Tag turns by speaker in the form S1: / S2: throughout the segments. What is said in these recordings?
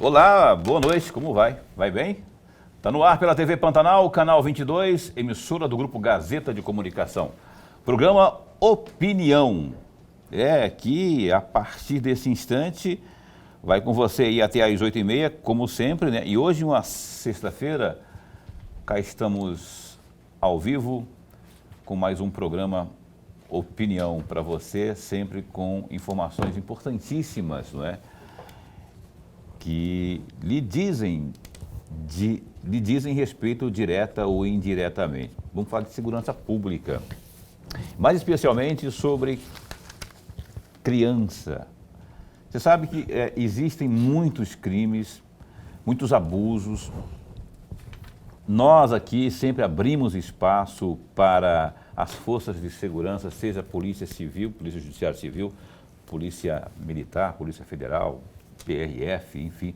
S1: Olá, boa noite, como vai? Vai bem? Está no ar pela TV Pantanal, canal 22, emissora do Grupo Gazeta de Comunicação. Programa Opinião. Que a partir desse instante vai com você aí até às 8h30, como sempre, né? E hoje, uma sexta-feira, cá estamos ao vivo com mais um programa Opinião para você, sempre com informações importantíssimas, não é? Que lhe dizem respeito direta ou indiretamente. Vamos falar de segurança pública, mais especialmente sobre criança. Você sabe que existem muitos crimes, muitos abusos. Nós aqui sempre abrimos espaço para as forças de segurança, seja a Polícia Civil, Polícia Judiciária Civil, Polícia Militar, Polícia Federal, PRF, enfim,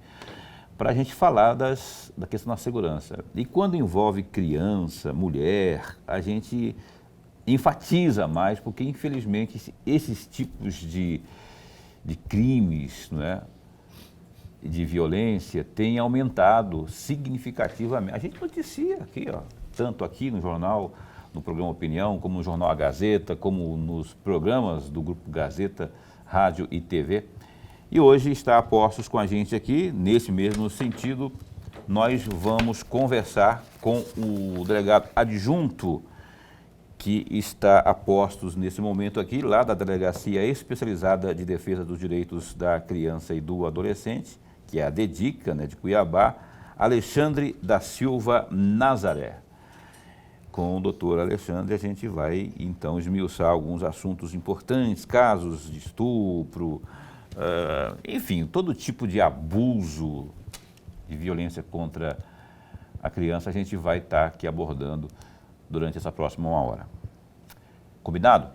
S1: para a gente falar da questão da segurança. E quando envolve criança, mulher, a gente enfatiza mais, porque infelizmente esses tipos de crimes, não é, de violência têm aumentado significativamente. A gente noticia aqui, tanto aqui no jornal, no programa Opinião, como no jornal A Gazeta, como nos programas do Grupo Gazeta, Rádio e TV. E hoje está a postos com a gente aqui, nesse mesmo sentido, nós vamos conversar com o delegado adjunto que está a postos nesse momento aqui, lá da Delegacia Especializada de Defesa dos Direitos da Criança e do Adolescente, que é a DEDICA, né, de Cuiabá, Alexandre da Silva Nazaré. Com o doutor Alexandre, a gente vai, então, esmiuçar alguns assuntos importantes, casos de estupro, enfim, todo tipo de abuso e violência contra a criança, a gente vai estar aqui abordando durante essa próxima 1 hora. Combinado?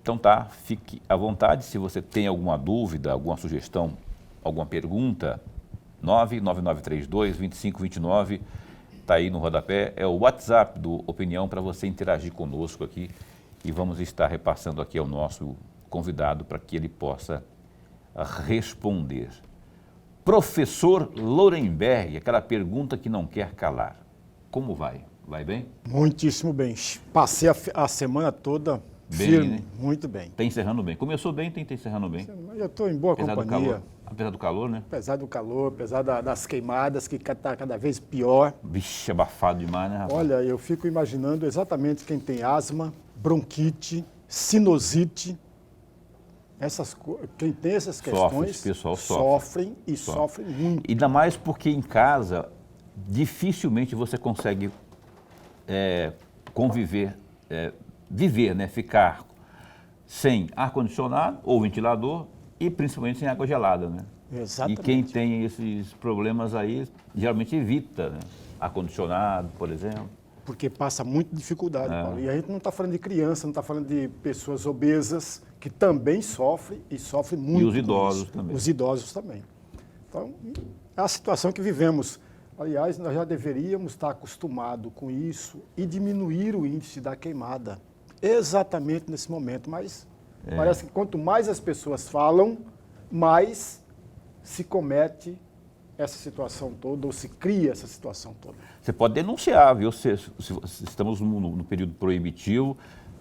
S1: Então tá, fique à vontade. Se você tem alguma dúvida, alguma sugestão, alguma pergunta, 99932-2529, está aí no rodapé, é o WhatsApp do Opinião para você interagir conosco aqui e vamos estar repassando aqui ao nosso convidado para que ele possa responder. Professor Lorenberg, aquela pergunta que não quer calar. Como vai? Vai bem?
S2: Muitíssimo bem. Passei a semana toda
S1: bem,
S2: firme,
S1: né?
S2: Muito bem.
S1: Está encerrando bem. Começou bem, tem que estar encerrando bem.
S2: Eu estou em boa
S1: apesar
S2: companhia.
S1: Do calor, apesar do calor, né?
S2: Apesar do calor, apesar das queimadas, que está cada vez pior.
S1: Vixe, abafado demais, né, rapaz?
S2: Olha, eu fico imaginando exatamente quem tem asma, bronquite, sinusite. Quem tem essas questões sofrem muito.
S1: Ainda mais porque em casa dificilmente você consegue conviver, viver, né? Ficar sem ar-condicionado ou ventilador e principalmente sem água gelada, né?
S2: Exatamente.
S1: E quem tem esses problemas aí geralmente evita, né? Ar-condicionado, por exemplo.
S2: Porque passa muita dificuldade, Paulo. E a gente não está falando de criança, não está falando de pessoas obesas, que também sofrem e sofrem muito.
S1: E os idosos também.
S2: Os idosos também. Então, é a situação que vivemos. Aliás, nós já deveríamos estar acostumados com isso e diminuir o índice da queimada. Exatamente nesse momento. Mas parece que quanto mais as pessoas falam, mais se comete essa situação toda, ou se cria essa situação toda.
S1: Você pode denunciar, viu? Se estamos no período proibitivo,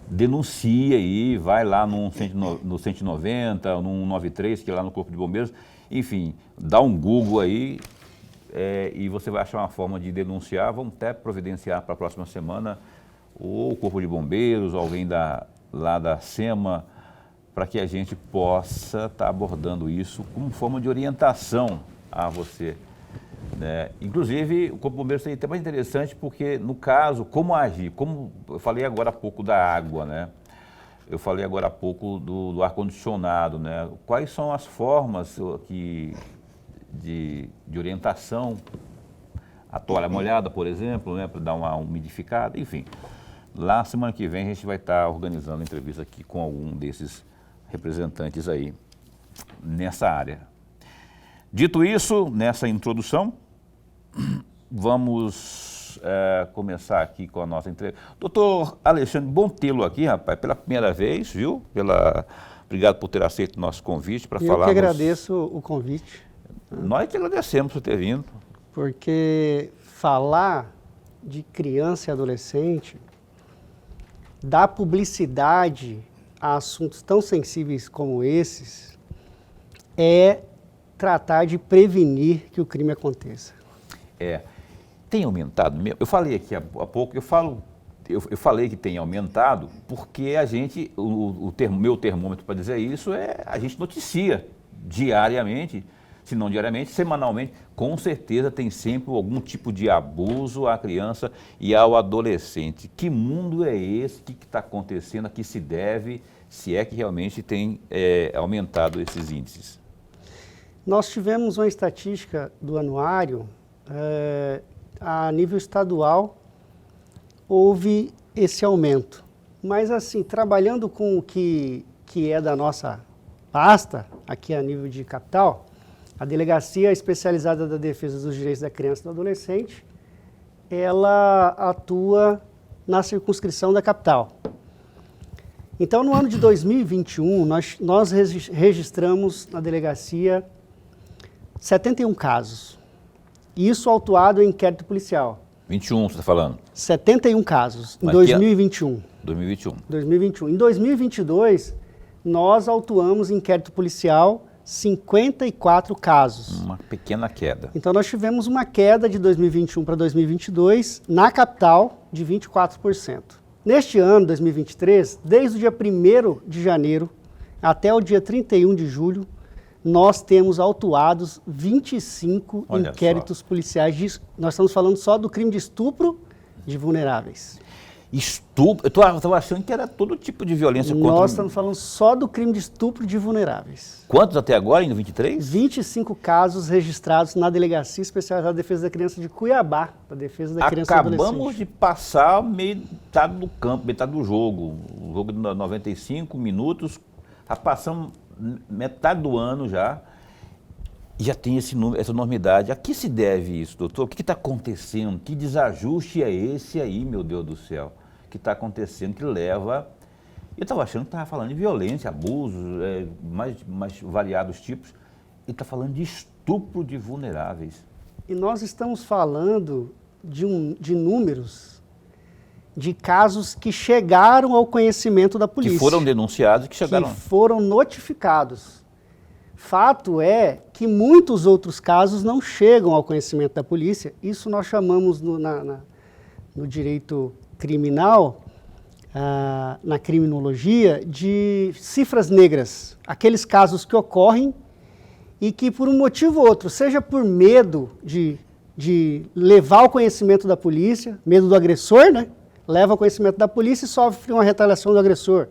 S1: denuncia aí, vai lá no 190, no 193, que é lá no Corpo de Bombeiros, enfim, dá um Google aí e você vai achar uma forma de denunciar. Vamos até providenciar para a próxima semana ou o Corpo de Bombeiros, alguém lá da SEMA, para que a gente possa estar abordando isso como forma de orientação a você, né? Inclusive, o Corpo de Bombeiros tem até mais interessante porque, no caso, como agir, como eu falei agora há pouco da água, né? Eu falei agora há pouco do ar-condicionado, né? Quais são as formas de orientação? A toalha molhada, por exemplo, né? Para dar uma umidificada, enfim. Lá, semana que vem, a gente vai estar organizando entrevista aqui com algum desses representantes aí nessa área. Dito isso, nessa introdução, vamos começar aqui com a nossa entrevista. Doutor Alexandre, bom tê-lo aqui, rapaz, pela primeira vez, viu? Obrigado por ter aceito o nosso convite para falar.
S3: Eu que agradeço o convite.
S1: Nós que agradecemos por ter vindo.
S3: Porque falar de criança e adolescente, dar publicidade a assuntos tão sensíveis como esses, é tratar de prevenir que o crime aconteça.
S1: Tem aumentado mesmo? Eu falei aqui há pouco, eu falei que tem aumentado porque a gente, meu termômetro para dizer isso a gente noticia diariamente, se não diariamente, semanalmente, com certeza tem sempre algum tipo de abuso à criança e ao adolescente. Que mundo é esse? O que está acontecendo? A que se deve? Se é que realmente tem aumentado esses índices?
S3: Nós tivemos uma estatística do anuário, a nível estadual, houve esse aumento. Mas, assim, trabalhando com o que é da nossa pasta, aqui a nível de capital, a Delegacia Especializada da Defesa dos Direitos da Criança e do Adolescente, ela atua na circunscrição da capital. Então, no ano de 2021, nós registramos na delegacia 71 casos. Isso autuado em inquérito policial.
S1: 21, você está falando?
S3: 71 casos em
S1: Mas
S3: 2021.
S1: 2021.
S3: Em 2022, nós autuamos em inquérito policial 54 casos.
S1: Uma pequena queda.
S3: Então, nós tivemos uma queda de 2021 para 2022 na capital de 24%. Neste ano, 2023, desde o dia 1º de janeiro até o dia 31 de julho, nós temos autuados 25
S1: Olha
S3: inquéritos policiais. Nós estamos falando só do crime de estupro de vulneráveis.
S1: Estupro? Eu estava achando que era todo tipo de violência contra...
S3: Nós estamos falando só do crime de estupro de vulneráveis.
S1: Quantos até agora, em 23?
S3: 25 casos registrados na Delegacia Especializada da Defesa da Criança de Cuiabá, da Defesa da Criança e do Adolescente.
S1: Acabamos de passar metade do campo, metade do jogo. O jogo de 95 minutos, já passamos metade do ano já. E já tem esse número, essa enormidade. A que se deve isso, doutor? O que está acontecendo? Que desajuste é esse aí, meu Deus do céu? Que está acontecendo, que leva... Eu estava achando que estava falando de violência, abusos, mais variados tipos. E está falando de estupro de vulneráveis.
S3: E nós estamos falando de números de casos que chegaram ao conhecimento da polícia.
S1: Que foram denunciados e que chegaram...
S3: Que foram notificados. Fato é que muitos outros casos não chegam ao conhecimento da polícia. Isso nós chamamos no direito criminal, na criminologia, de cifras negras. Aqueles casos que ocorrem e que por um motivo ou outro, seja por medo de levar ao conhecimento da polícia, medo do agressor, né? Leva ao conhecimento da polícia e sofre uma retaliação do agressor.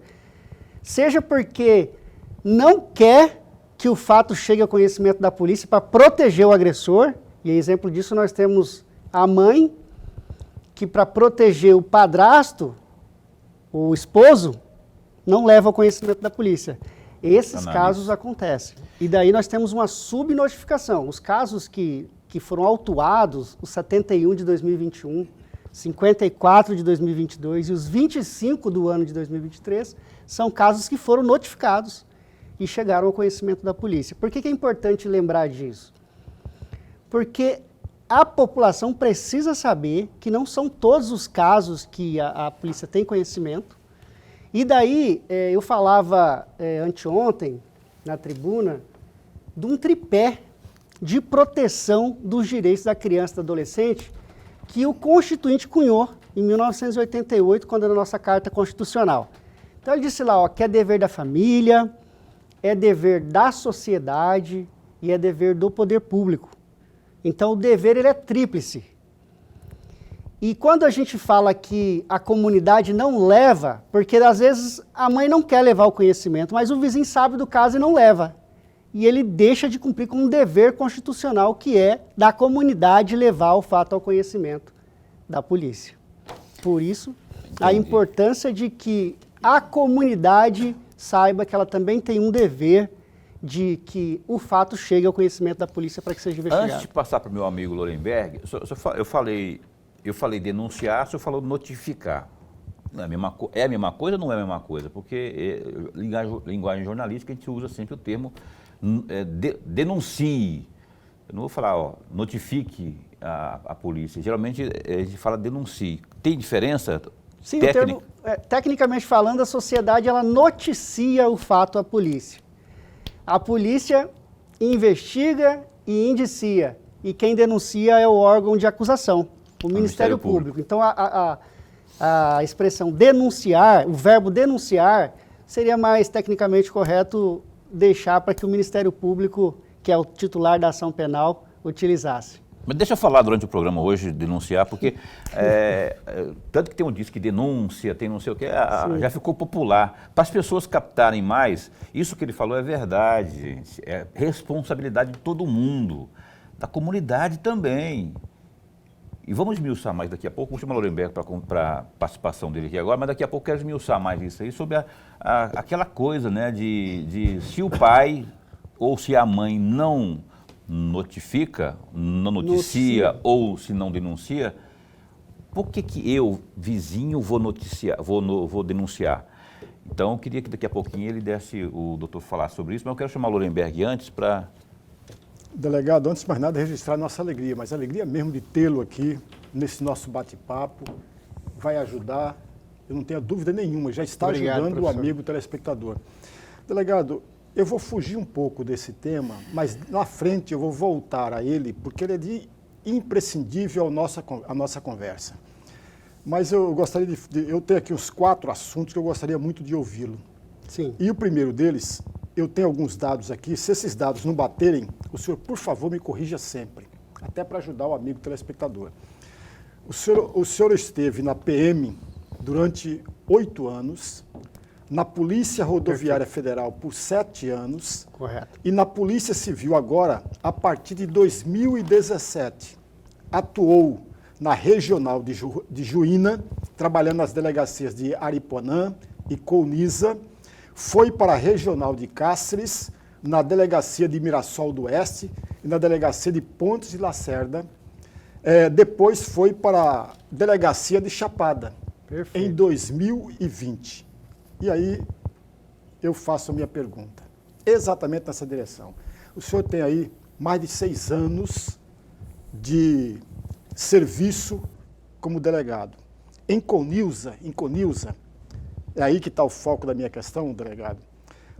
S3: Seja porque não quer que o fato chegue ao conhecimento da polícia para proteger o agressor, e exemplo disso nós temos a mãe, que para proteger o padrasto, o esposo, não leva ao conhecimento da polícia. Esses casos acontecem. E daí nós temos uma subnotificação. Os casos que foram autuados, os 71 de 2021, 54 de 2022 e os 25 do ano de 2023, são casos que foram notificados e chegaram ao conhecimento da polícia. Por que é importante lembrar disso? Porque a população precisa saber que não são todos os casos que a polícia tem conhecimento. E daí, eu falava anteontem, na tribuna, de um tripé de proteção dos direitos da criança e do adolescente que o Constituinte cunhou em 1988, quando era a nossa Carta Constitucional. Então ele disse lá, ó, que é dever da família, é dever da sociedade e é dever do poder público. Então o dever ele é tríplice. E quando a gente fala que a comunidade não leva, porque às vezes a mãe não quer levar o conhecimento, mas o vizinho sabe do caso e não leva. E ele deixa de cumprir com um dever constitucional que é da comunidade levar o fato ao conhecimento da polícia. Por isso, a importância de que a comunidade saiba que ela também tem um dever de que o fato chegue ao conhecimento da polícia para que seja investigado.
S1: Antes de passar para o meu amigo Lorenberg, eu falei denunciar, o senhor falou notificar. É a mesma coisa ou não é a mesma coisa? Porque linguagem jornalística a gente usa sempre o termo denuncie. eu não vou falar, ó, notifique a polícia. Geralmente a gente fala denuncie. Tem diferença
S3: Sim,
S1: técnica?
S3: o termo, tecnicamente falando, a sociedade ela noticia o fato à polícia. A polícia investiga e indicia. E quem denuncia é o órgão de acusação, o Ministério Público. Então, a expressão denunciar, o verbo denunciar, seria mais tecnicamente correto deixar para que o Ministério Público, que é o titular da ação penal, utilizasse.
S1: Mas deixa eu falar durante o programa hoje, denunciar, porque tanto que tem um disco que denúncia, tem não sei o que, já ficou popular. Para as pessoas captarem mais, isso que ele falou é verdade, gente. É responsabilidade de todo mundo, da comunidade também. E vamos esmiuçar mais daqui a pouco. Vou chamar o Lorenberg para a participação dele aqui agora, mas daqui a pouco eu quero esmiuçar mais isso aí, sobre aquela coisa, né, de se o pai ou se a mãe não notifica, não noticia ou se não denuncia, por que eu, vizinho, vou denunciar? Então, eu queria que daqui a pouquinho ele desse, o doutor falar sobre isso, mas eu quero chamar o Lorenberg antes para...
S2: Delegado, antes de mais nada, registrar nossa alegria, mas a alegria mesmo de tê-lo aqui, nesse nosso bate-papo, vai ajudar, eu não tenho dúvida nenhuma, já está ajudando professor. O amigo telespectador. Delegado, eu vou fugir um pouco desse tema, mas na frente eu vou voltar a ele, porque ele é imprescindível à nossa conversa. Mas eu gostaria eu tenho aqui uns 4 assuntos que eu gostaria muito de ouvi-lo.
S3: Sim.
S2: E o primeiro deles, eu tenho alguns dados aqui, se esses dados não baterem, o senhor, por favor, me corrija sempre, até para ajudar o amigo telespectador. O senhor esteve na PM durante 8 anos, na Polícia Rodoviária Federal por 7 anos.
S3: Correto.
S2: E na Polícia Civil agora, a partir de 2017, atuou na Regional de Juína, trabalhando nas delegacias de Aripuanã e Colniza, foi para a Regional de Cáceres, na Delegacia de Mirassol do Oeste e na Delegacia de Pontes de Lacerda. Depois foi para a Delegacia de Chapada, perfeito, em 2020. E aí eu faço a minha pergunta, exatamente nessa direção. O senhor tem aí mais de 6 anos de serviço como delegado. Em Conilza, é aí que está o foco da minha questão, delegado.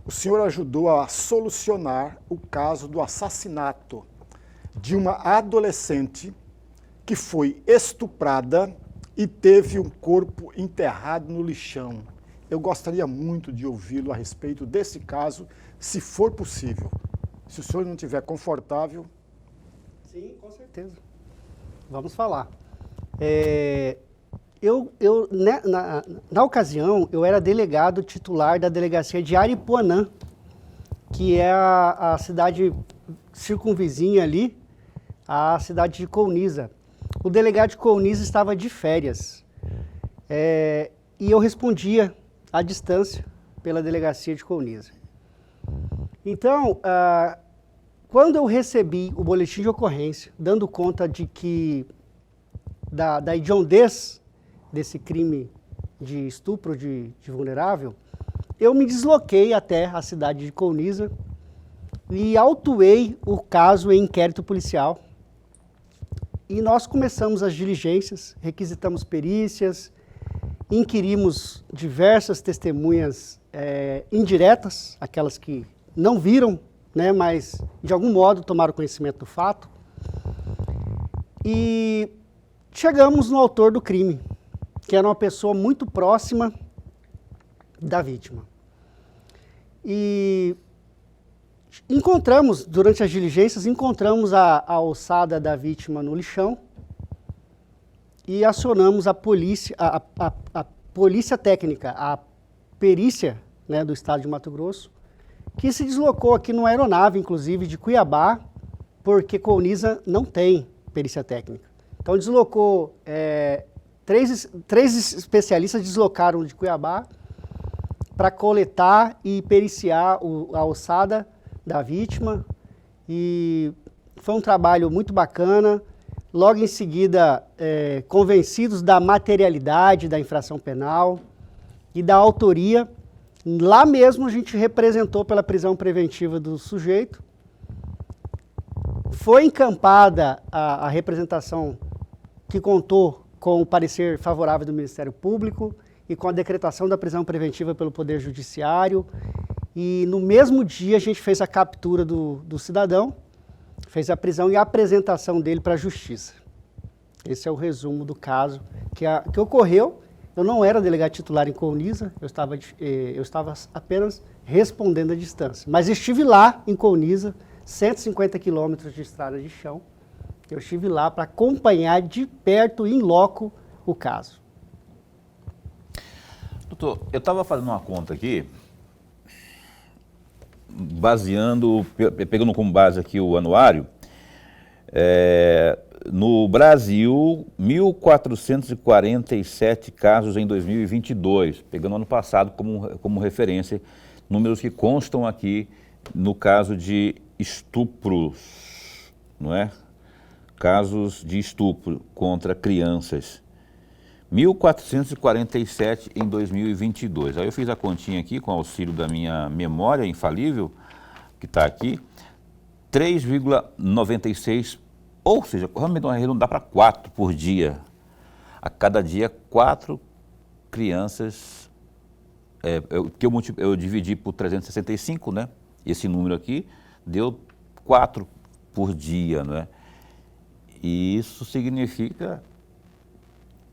S2: O senhor ajudou a solucionar o caso do assassinato de uma adolescente que foi estuprada e teve um corpo enterrado no lixão. Eu gostaria muito de ouvi-lo a respeito desse caso, se for possível. Se o senhor não estiver confortável...
S3: Sim, com certeza. Vamos falar. Na ocasião, eu era delegado titular da delegacia de Aripuanã, que é a cidade circunvizinha ali, a cidade de Colniza. O delegado de Colniza estava de férias e eu respondia à distância pela delegacia de Colniza. Então, quando eu recebi o boletim de ocorrência, dando conta de que da hediondez desse crime de estupro de vulnerável, eu me desloquei até a cidade de Colniza e autuei o caso em inquérito policial. E nós começamos as diligências, requisitamos perícias, inquirimos diversas testemunhas indiretas, aquelas que não viram, né, mas de algum modo tomaram conhecimento do fato. E chegamos no autor do crime, que era uma pessoa muito próxima da vítima. E durante as diligências, encontramos a ossada da vítima no lixão e acionamos a polícia, a polícia técnica, a perícia, né, do estado de Mato Grosso, que se deslocou aqui numa aeronave, inclusive, de Cuiabá, porque Colniza não tem perícia técnica. Então deslocou, três especialistas deslocaram de Cuiabá para coletar e periciar a ossada da vítima, e foi um trabalho muito bacana. Logo em seguida, convencidos da materialidade da infração penal e da autoria, lá mesmo a gente representou pela prisão preventiva do sujeito, Foi encampada a representação que contou com o parecer favorável do Ministério Público e com a decretação da prisão preventiva pelo Poder Judiciário. E no mesmo dia a gente fez a captura do cidadão, fez a prisão e a apresentação dele para a Justiça. Esse é o resumo do caso que ocorreu. Eu não era delegado titular em Colniza, eu estava apenas respondendo à distância. Mas estive lá em Colniza, 150 quilômetros de estrada de chão. Eu estive lá para acompanhar de perto, in loco, o caso.
S1: Doutor, eu estava fazendo uma conta aqui, pegando como base aqui o anuário, no Brasil, 1.447 casos em 2022, pegando ano passado como referência, números que constam aqui no caso de estupros, não é? Casos de estupro contra crianças. 1.447 em 2022. Aí eu fiz a continha aqui com auxílio da minha memória infalível, que está aqui, 3,96, ou seja, vamos arredondar para 4 por dia. A cada dia, 4 crianças, eu dividi por 365, né? Esse número aqui deu 4 por dia, não é? E isso significa...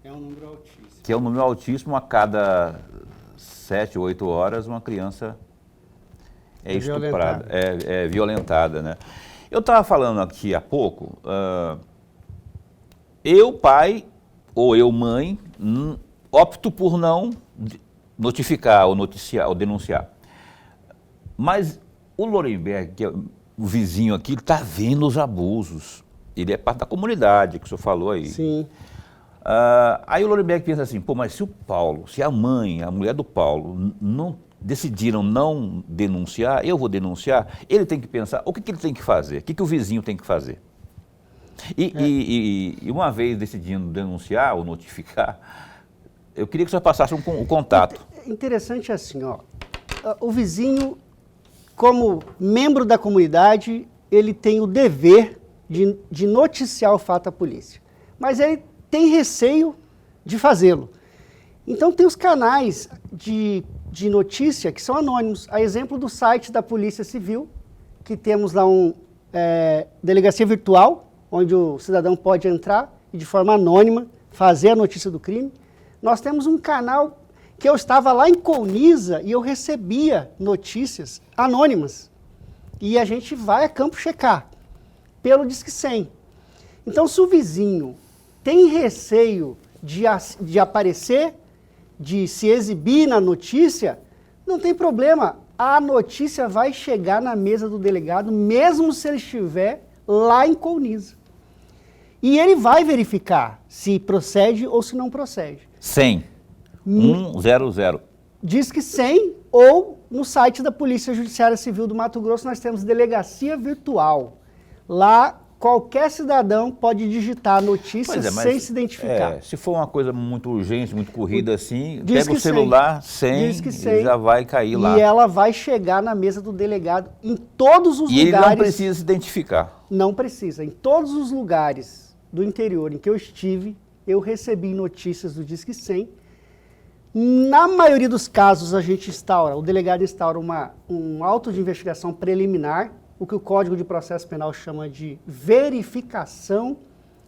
S3: É um número altíssimo.
S1: Que é um número altíssimo, a cada 7, 8 horas uma criança é estuprada, é violentada, né? Eu estava falando aqui há pouco, eu pai ou eu mãe opto por não notificar ou noticiar ou denunciar. Mas o Lorenberg, que é o vizinho aqui, ele está vendo os abusos. Ele é parte da comunidade, que o senhor falou aí.
S3: Sim.
S1: Aí o Lorenberg pensa assim, pô, mas se o Paulo, se a mãe, a mulher do Paulo, decidiram não denunciar, eu vou denunciar, ele tem que pensar, o que ele tem que fazer? O que o vizinho tem que fazer? E uma vez decidindo denunciar ou notificar, eu queria que o senhor passasse o contato.
S3: Interessante assim, ó, o vizinho, como membro da comunidade, ele tem o dever de noticiar o fato à polícia, mas ele tem receio de fazê-lo. Então tem os canais de notícia que são anônimos, a exemplo do site da Polícia Civil, que temos lá delegacia virtual, onde o cidadão pode entrar e de forma anônima fazer a notícia do crime. Nós temos um canal que eu estava lá em Colniza e eu recebia notícias anônimas. E a gente vai a campo checar, pelo Disque 100. Então, se o vizinho tem receio de aparecer, de se exibir na notícia, não tem problema. A notícia vai chegar na mesa do delegado, mesmo se ele estiver lá em Colniza. E ele vai verificar se procede ou se não procede.
S1: 100. 100.
S3: Disque 100 ou no site da Polícia Judiciária Civil do Mato Grosso nós temos delegacia virtual. Lá qualquer cidadão pode digitar a notícia sem se identificar.
S1: Se for uma coisa muito urgente, muito corrida assim, pega o celular, 100 e já vai cair lá.
S3: E ela vai chegar na mesa do delegado em todos os lugares.
S1: E ele não precisa se identificar.
S3: Não precisa. Em todos os lugares do interior em que eu estive, eu recebi notícias do Disque 100. Na maioria dos casos, o delegado instaura um auto de investigação preliminar, o que o Código de Processo Penal chama de verificação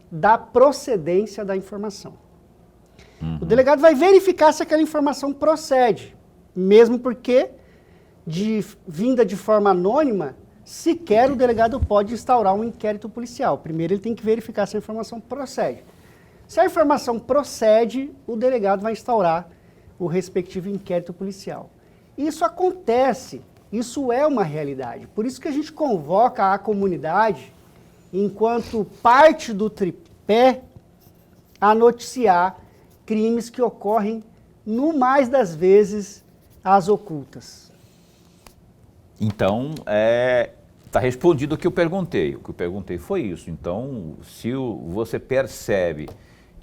S3: da procedência da informação. O delegado vai verificar se aquela informação procede, mesmo porque, vinda de forma anônima, sequer o delegado pode instaurar um inquérito policial. Primeiro ele tem que verificar se a informação procede. Se a informação procede, o delegado vai instaurar o respectivo inquérito policial. Isso acontece, isso é uma realidade. Por isso que a gente convoca a comunidade, enquanto parte do tripé, a noticiar crimes que ocorrem, no mais das vezes, às ocultas.
S1: Então, está respondido o que eu perguntei. O que eu perguntei foi isso. Então, se você percebe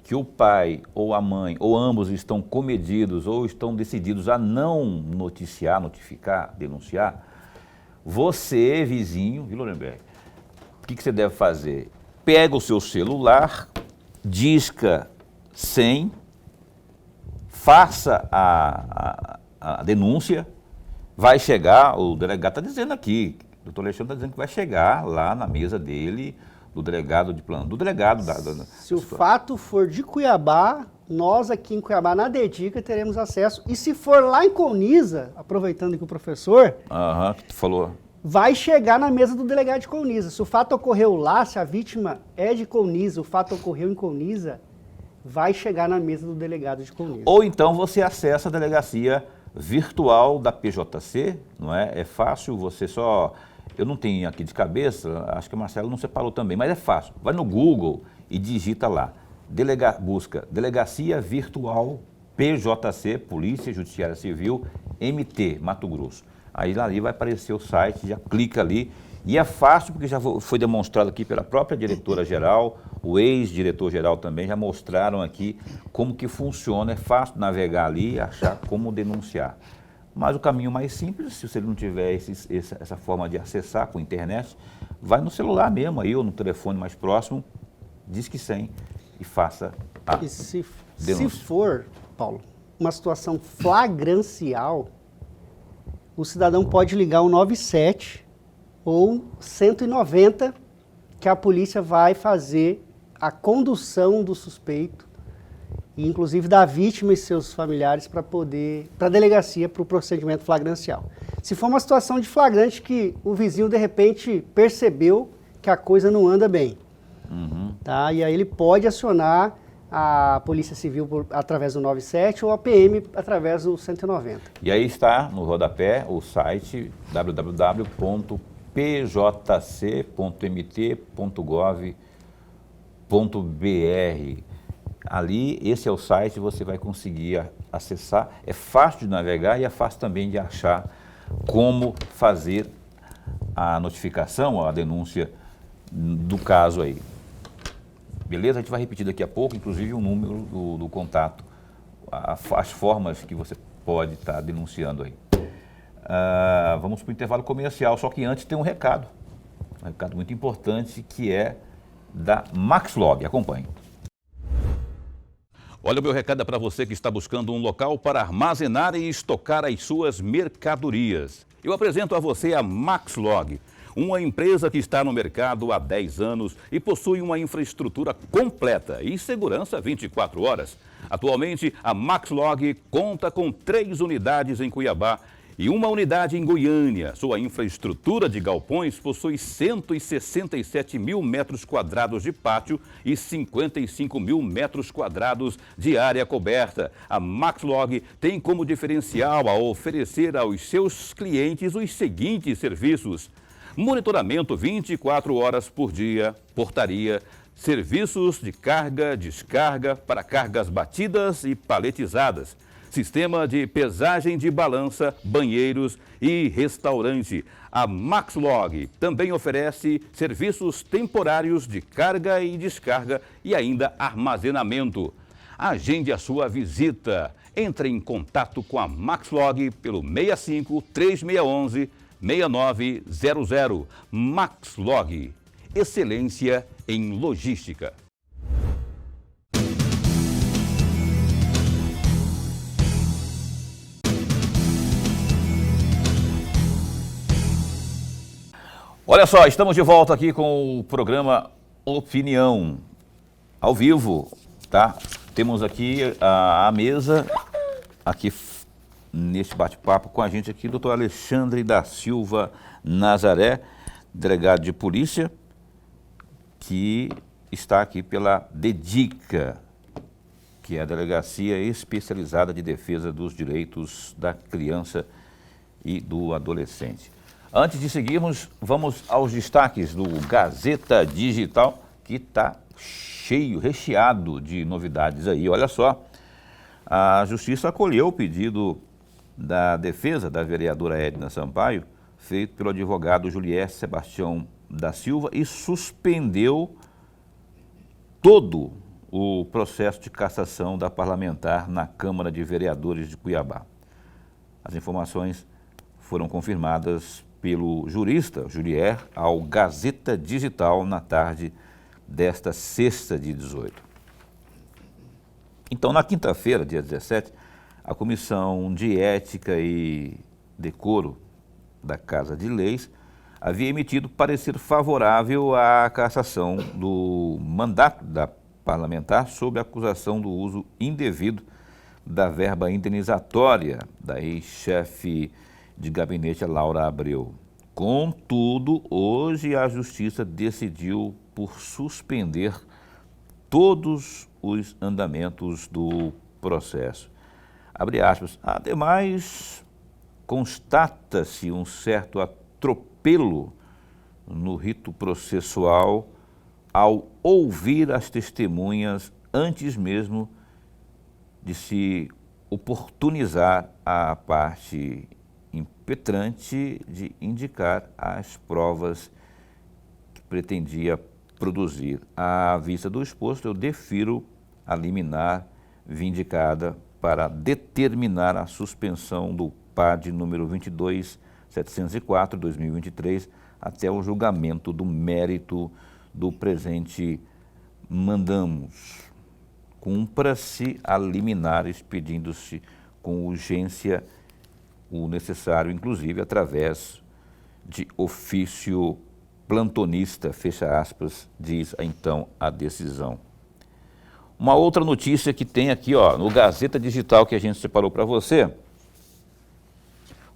S1: que o pai ou a mãe, ou ambos estão comedidos ou estão decididos a não noticiar, notificar, denunciar, você, vizinho, viu, Lorenberg, que você deve fazer? Pega o seu celular, disca 100, faça a denúncia, vai chegar, o delegado está dizendo aqui, o doutor Alexandre está dizendo que vai chegar lá na mesa dele, do delegado de plano, do delegado
S3: Se o fato for de Cuiabá, nós aqui em Cuiabá, na DEDICA, teremos acesso. E se for lá em Colniza, aproveitando que o professor...
S1: que tu falou.
S3: Vai chegar na mesa do delegado de Colniza. Se o fato ocorreu lá, se a vítima é de Colniza, o fato ocorreu em Colniza, vai chegar na mesa do delegado de Colniza.
S1: Ou então você acessa a delegacia virtual da PJC, não é? É fácil, você só... Eu não tenho aqui de cabeça, acho que o Marcelo não separou também, mas é fácil. Vai no Google e digita lá, busca Delegacia Virtual PJC, Polícia Judiciária Civil, MT, Mato Grosso. Aí ali vai aparecer o site, já clica ali. E é fácil porque já foi demonstrado aqui pela própria diretora-geral, o ex-diretor-geral também já mostraram aqui como que funciona. É fácil navegar ali e achar como denunciar. Mas o caminho mais simples, se você não tiver essa forma de acessar com a internet, vai no celular mesmo, aí ou no telefone mais próximo, disque 100 e faça a
S3: denúncia. Se for, Paulo, uma situação flagrancial, o cidadão pode ligar o 97 ou 190, que a polícia vai fazer a condução do suspeito, e inclusive da vítima e seus familiares para a delegacia, para o procedimento flagrancial. Se for uma situação de flagrante que o vizinho de repente percebeu que a coisa não anda bem, tá? E aí ele pode acionar a Polícia Civil através do 97 ou a PM através do 190.
S1: E aí está no rodapé o site www.pjc.mt.gov.br. Ali, esse é o site, você vai conseguir acessar. É fácil de navegar e é fácil também de achar como fazer a notificação, a denúncia do caso aí. Beleza? A gente vai repetir daqui a pouco, inclusive o número do contato, as formas que você pode estar denunciando aí. Vamos para o intervalo comercial, só que antes tem um recado muito importante que é da Maxlog. Acompanhe. Olha, o meu recado é para você que está buscando um local para armazenar e estocar as suas mercadorias. Eu apresento a você a Maxlog, uma empresa que está no mercado há 10 anos e possui uma infraestrutura completa e segurança 24 horas. Atualmente, a Maxlog conta com 3 unidades em Cuiabá e uma unidade em Goiânia. Sua infraestrutura de galpões possui 167 mil metros quadrados de pátio e 55 mil metros quadrados de área coberta. A Maxlog tem como diferencial a oferecer aos seus clientes os seguintes serviços: monitoramento 24 horas por dia, portaria, serviços de carga, descarga para cargas batidas e paletizadas, sistema de pesagem de balança, banheiros e restaurante. A Maxlog também oferece serviços temporários de carga e descarga e ainda armazenamento. Agende a sua visita. Entre em contato com a Maxlog pelo 65 3611 6900. Maxlog, excelência em logística. Olha só, estamos de volta aqui com o programa Opinião, ao vivo, tá? Temos aqui a mesa, aqui neste bate-papo com a gente aqui, o doutor Alexandre da Silva Nazaré, delegado de polícia, que está aqui pela DEDICA, que é a Delegacia Especializada de Defesa dos Direitos da Criança e do Adolescente. Antes de seguirmos, vamos aos destaques do Gazeta Digital, que está cheio, recheado de novidades aí. Olha só, a Justiça acolheu o pedido da defesa da vereadora Edna Sampaio, feito pelo advogado Juliette Sebastião da Silva, e suspendeu todo o processo de cassação da parlamentar na Câmara de Vereadores de Cuiabá. As informações foram confirmadas pelo jurista Julier ao Gazeta Digital na tarde desta sexta de 18. Então, na quinta-feira, dia 17, a Comissão de Ética e Decoro da Casa de Leis havia emitido parecer favorável à cassação do mandato da parlamentar sob a acusação do uso indevido da verba indenizatória da ex-chefe de gabinete Laura Abreu. Contudo, hoje a Justiça decidiu por suspender todos os andamentos do processo. Abre aspas. Ademais, constata-se um certo atropelo no rito processual ao ouvir as testemunhas antes mesmo de se oportunizar a parte impetrante de indicar as provas que pretendia produzir. À vista do exposto, eu defiro a liminar vindicada para determinar a suspensão do PAD número 22.704/2023 até o julgamento do mérito do presente mandamos. Cumpra-se a liminar expedindo-se com urgência o necessário, inclusive através de ofício plantonista, fecha aspas, diz então a decisão. Uma outra notícia que tem aqui, ó, no Gazeta Digital que a gente separou para você, o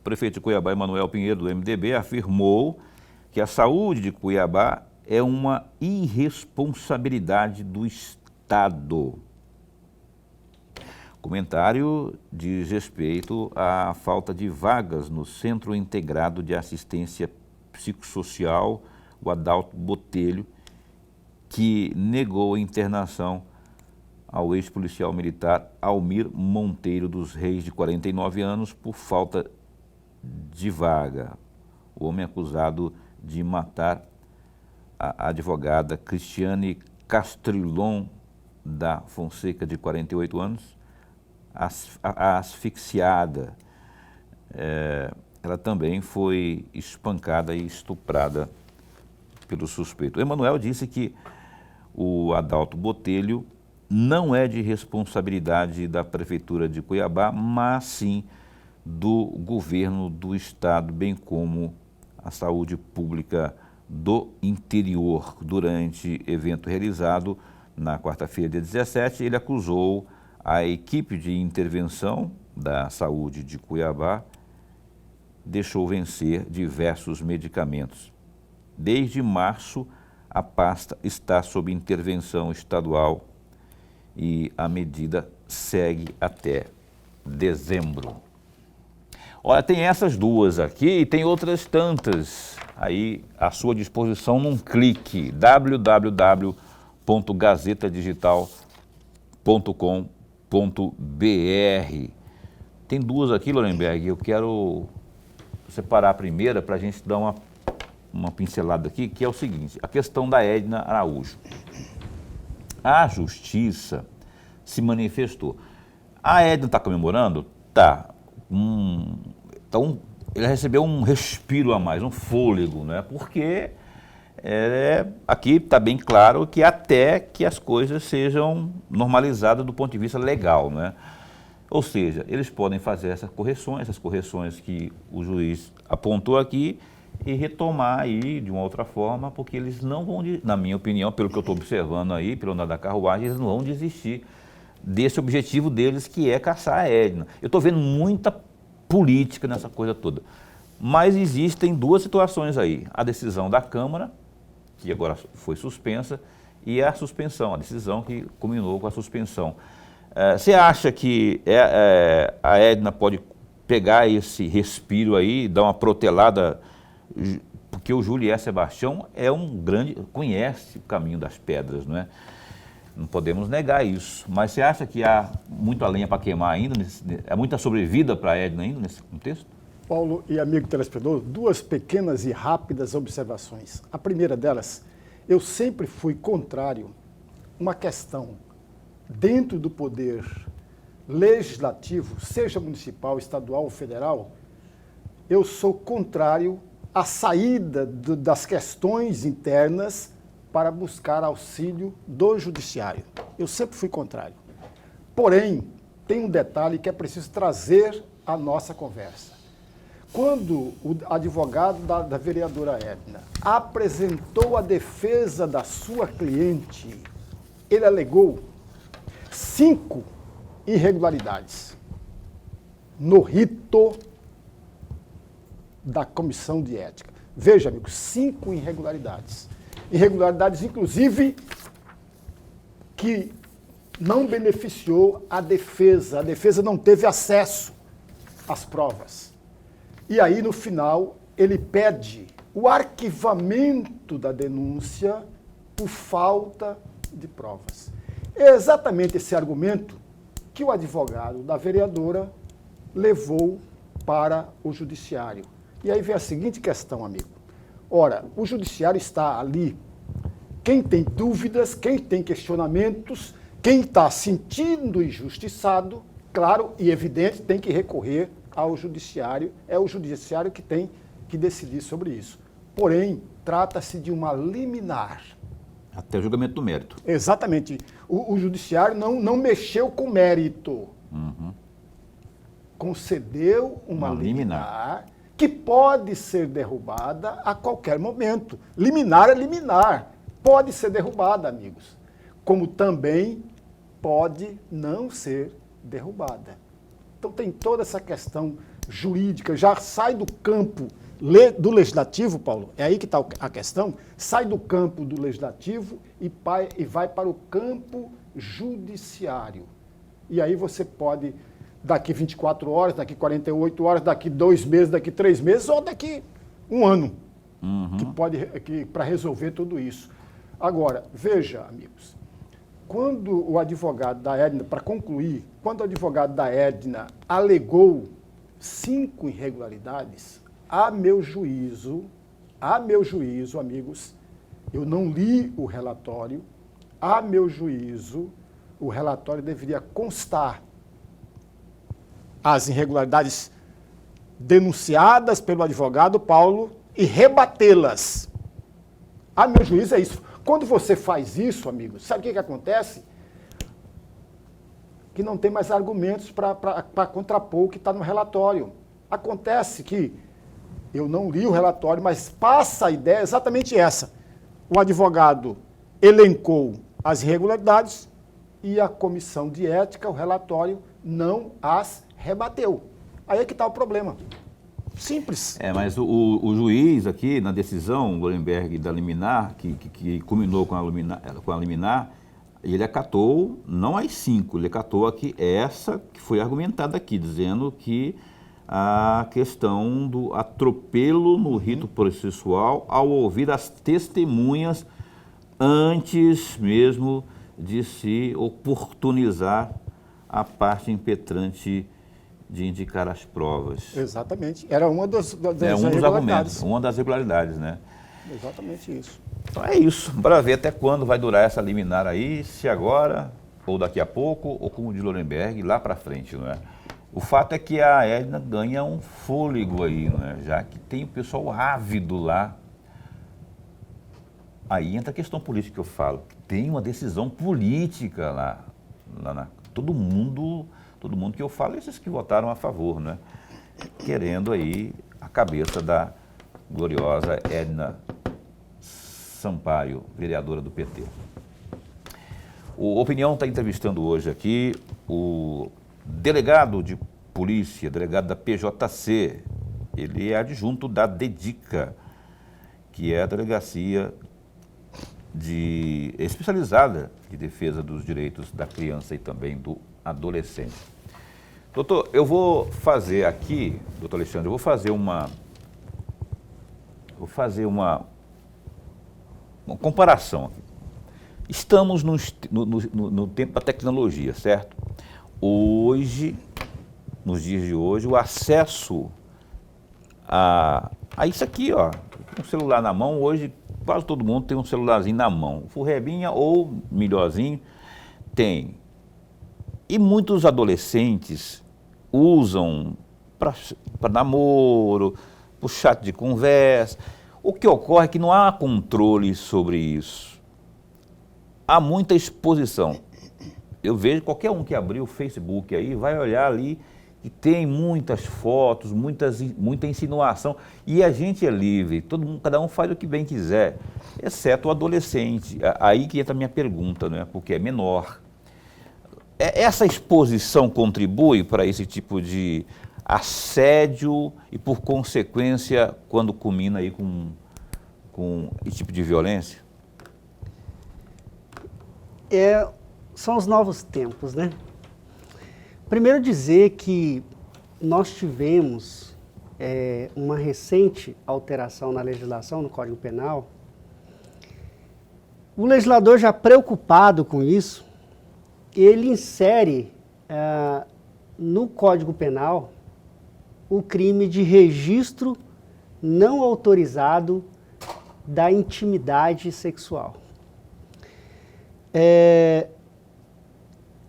S1: prefeito de Cuiabá, Emanuel Pinheiro, do MDB, afirmou que a saúde de Cuiabá é uma irresponsabilidade do Estado. O comentário diz respeito à falta de vagas no Centro Integrado de Assistência Psicossocial, o Adalto Botelho, que negou a internação ao ex-policial militar Almir Monteiro dos Reis, de 49 anos, por falta de vaga. O homem acusado de matar a advogada Cristiane Castrilon da Fonseca, de 48 anos, asfixiada. Ela também foi espancada e estuprada pelo suspeito. O Emanuel disse que o Adalto Botelho não é de responsabilidade da Prefeitura de Cuiabá, mas sim do governo do Estado, bem como a saúde pública do interior. Durante evento realizado na quarta-feira, dia 17, ele acusou a equipe de intervenção da saúde de Cuiabá, deixou vencer diversos medicamentos. Desde março, a pasta está sob intervenção estadual e a medida segue até dezembro. Olha, tem essas duas aqui e tem outras tantas aí à sua disposição num clique, www.gazetadigital.com.br. Tem duas aqui, Lorenberg, eu quero separar a primeira para a gente dar uma pincelada aqui, que é o seguinte, a questão da Edna Araújo. A Justiça se manifestou. A Edna está comemorando? Tá. Então, ele recebeu um respiro a mais, um fôlego, né? Porque aqui está bem claro que até que as coisas sejam normalizadas do ponto de vista legal, né? Ou seja, eles podem fazer essas correções que o juiz apontou aqui e retomar aí de uma outra forma, porque eles não vão, na minha opinião, pelo que eu estou observando aí, pelo andar da carruagem, eles não vão desistir desse objetivo deles, que é caçar a Edna. Eu estou vendo muita política nessa coisa toda. Mas existem duas situações aí. A decisão da Câmara, que agora foi suspensa, e a suspensão, a decisão que culminou com a suspensão. Você acha que a Edna pode pegar esse respiro aí, dar uma protelada, porque o Julier Sebastião conhece o caminho das pedras, não é? Não podemos negar isso. Mas você acha que há muita lenha para queimar ainda? Há muita sobrevida para a Edna ainda nesse contexto?
S2: Paulo e amigo telespectador, duas pequenas e rápidas observações. A primeira delas, eu sempre fui contrário a uma questão dentro do poder legislativo, seja municipal, estadual ou federal. Eu sou contrário a saída das questões internas para buscar auxílio do judiciário. Eu sempre fui contrário. Porém, tem um detalhe que é preciso trazer à nossa conversa. Quando o advogado da vereadora Edna apresentou a defesa da sua cliente, ele alegou 5 irregularidades no rito da comissão de ética. Veja, amigos, 5 irregularidades. Irregularidades, inclusive, que não beneficiou a defesa. A defesa não teve acesso às provas. E aí, no final, ele pede o arquivamento da denúncia por falta de provas. É exatamente esse argumento que o advogado da vereadora levou para o judiciário. E aí vem a seguinte questão, amigo. Ora, o judiciário está ali. Quem tem dúvidas, quem tem questionamentos, quem está sentindo injustiçado, claro e evidente, tem que recorrer ao judiciário. É o judiciário que tem que decidir sobre isso. Porém, trata-se de uma liminar.
S1: Até o julgamento do mérito.
S2: Exatamente. O judiciário não mexeu com mérito. Concedeu uma liminar que pode ser derrubada a qualquer momento. Liminar é liminar. Pode ser derrubada, amigos. Como também pode não ser derrubada. Então tem toda essa questão jurídica, já sai do campo do legislativo, Paulo, é aí que está a questão, sai do campo do legislativo e vai para o campo judiciário. E aí você pode, daqui 24 horas, daqui 48 horas, daqui 2 meses, daqui 3 meses, ou daqui 1 ano, para resolver tudo isso. Agora, veja, amigos, quando o advogado da Edna, para concluir, quando o advogado da Edna alegou 5 irregularidades, a meu juízo, amigos, eu não li o relatório, a meu juízo, o relatório deveria constar as irregularidades denunciadas pelo advogado Paulo e rebatê-las. A meu juízo é isso. Quando você faz isso, amigos, sabe o que acontece? Que não tem mais argumentos para contrapor o que está no relatório. Acontece que eu não li o relatório, mas passa a ideia exatamente essa. O advogado elencou as irregularidades e a comissão de ética, o relatório, não as rebateu. Aí é que está o problema. Simples.
S1: Mas o juiz aqui, na decisão, Gorenberg, da liminar, que culminou com a liminar, ele acatou, não as 5, ele acatou aqui essa que foi argumentada aqui, dizendo que a questão do atropelo no rito processual ao ouvir as testemunhas antes mesmo de se oportunizar a parte impetrante de indicar as provas.
S2: Exatamente. Era uma das
S1: um dos argumentos, uma das irregularidades, né?
S2: Exatamente isso.
S1: Então é isso. Bora ver até quando vai durar essa liminar aí, se agora, ou daqui a pouco, ou como o de Lorenberg, lá para frente, não é? O fato é que a Edna ganha um fôlego aí, não é? Já que tem o pessoal ávido lá. Aí entra a questão política que eu falo. Tem uma decisão política lá todo mundo que eu falo, esses que votaram a favor, né? Querendo aí a cabeça da gloriosa Edna Sampaio, vereadora do PT. O Opinião está entrevistando hoje aqui o delegado de polícia, delegado da PJC. Ele é adjunto da DEDICA, que é a delegacia especializada de defesa dos direitos da criança e também do adolescente. Doutor, eu vou fazer aqui, doutor Alexandre, eu vou fazer uma comparação aqui. Estamos no tempo da tecnologia, certo? Hoje, nos dias de hoje, o acesso a isso aqui, ó, um celular na mão, hoje quase todo mundo tem um celularzinho na mão, furrebinha ou melhorzinho, tem. E muitos adolescentes usam para namoro, por chat de conversa. O que ocorre é que não há controle sobre isso. Há muita exposição. Eu vejo qualquer um que abrir o Facebook aí, vai olhar ali e tem muitas fotos, muita insinuação. E a gente é livre, todo mundo, cada um faz o que bem quiser, exceto o adolescente. Aí que entra a minha pergunta, né? Porque é menor. Essa exposição contribui para esse tipo de assédio e, por consequência, quando culmina aí com esse tipo de violência?
S3: São os novos tempos, né? Primeiro dizer que nós tivemos uma recente alteração na legislação, no Código Penal. O legislador, já preocupado com isso, ele insere no Código Penal o crime de registro não autorizado da intimidade sexual.